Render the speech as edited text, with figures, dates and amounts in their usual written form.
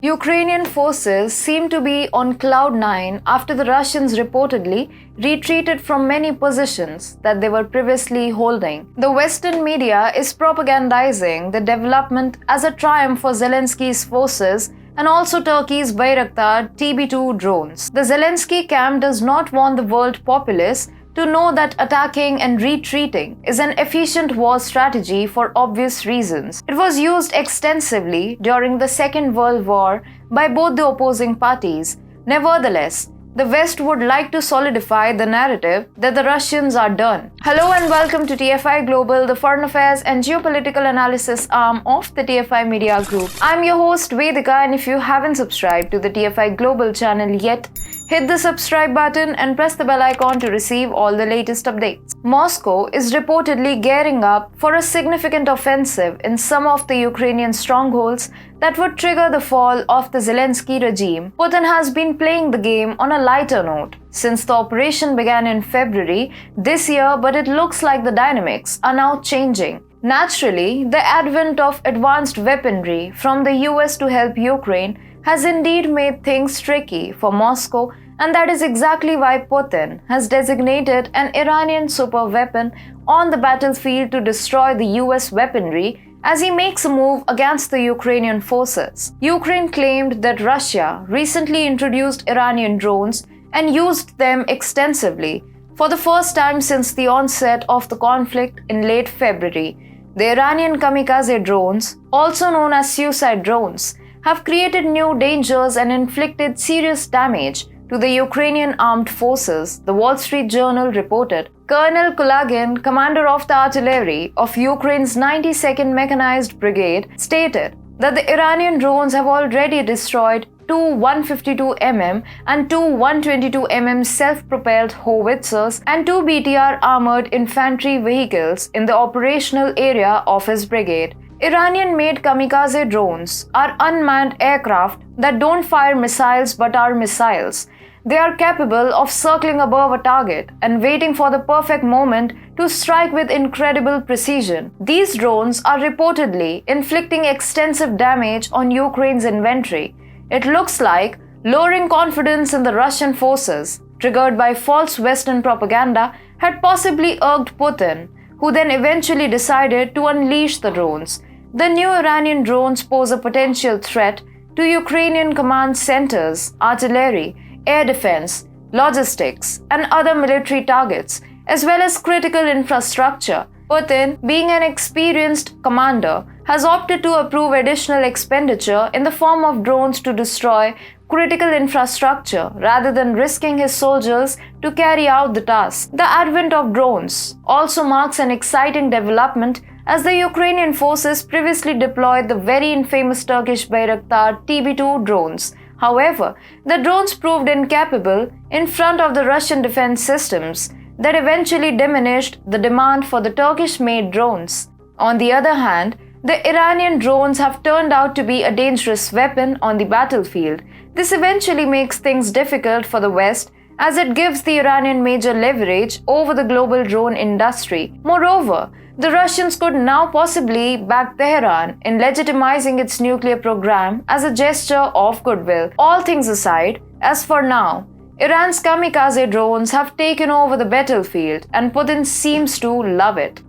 Ukrainian forces seem to be on cloud nine after the Russians reportedly retreated from many positions that they were previously holding. The Western media is propagandizing the development as a triumph for Zelensky's forces and also Turkey's Bayraktar TB2 drones. The Zelensky camp does not want the world populace to know that attacking and retreating is an efficient war strategy for obvious reasons. It was used extensively during the Second World War by both the opposing parties. Nevertheless, the West would like to solidify the narrative that the Russians are done. Hello and welcome to TFI Global, the foreign affairs and geopolitical analysis arm of the TFI Media Group. I'm your host Vedika, and if you haven't subscribed to the TFI Global channel yet, hit the subscribe button and press the bell icon to receive all the latest updates. Moscow is reportedly gearing up for a significant offensive in some of the Ukrainian strongholds that would trigger the fall of the Zelensky regime. Putin has been playing the game on a lighter note since the operation began in February this year, but it looks like the dynamics are now changing. Naturally, the advent of advanced weaponry from the US to help Ukraine has indeed made things tricky for Moscow, and that is exactly why Putin has designated an Iranian superweapon on the battlefield to destroy the US weaponry as he makes a move against the Ukrainian forces. Ukraine claimed that Russia recently introduced Iranian drones and used them extensively for the first time since the onset of the conflict in late February. The Iranian kamikaze drones, also known as suicide drones, have created new dangers and inflicted serious damage to the Ukrainian armed forces, the Wall Street Journal reported. Colonel Kulagin, commander of the artillery of Ukraine's 92nd Mechanized Brigade, stated that the Iranian drones have already destroyed two 152mm and two 122mm self-propelled howitzers and two BTR armored infantry vehicles in the operational area of his brigade. Iranian-made kamikaze drones are unmanned aircraft that don't fire missiles but are missiles. They are capable of circling above a target and waiting for the perfect moment to strike with incredible precision. These drones are reportedly inflicting extensive damage on Ukraine's inventory. It looks like lowering confidence in the Russian forces, triggered by false Western propaganda, had possibly irked Putin, who then eventually decided to unleash the drones. The new Iranian drones pose a potential threat to Ukrainian command centers, artillery, air defense, logistics, and other military targets, as well as critical infrastructure. Putin, being an experienced commander, has opted to approve additional expenditure in the form of drones to destroy critical infrastructure rather than risking his soldiers to carry out the task. The advent of drones also marks an exciting development as the Ukrainian forces previously deployed the very infamous Turkish Bayraktar TB2 drones. However, the drones proved incapable in front of the Russian defense systems that eventually diminished the demand for the Turkish-made drones. On the other hand, the Iranian drones have turned out to be a dangerous weapon on the battlefield. This eventually makes things difficult for the West, as it gives the Iranian major leverage over the global drone industry. Moreover, the Russians could now possibly back Tehran in legitimizing its nuclear program as a gesture of goodwill. All things aside, as for now, Iran's kamikaze drones have taken over the battlefield, and Putin seems to love it.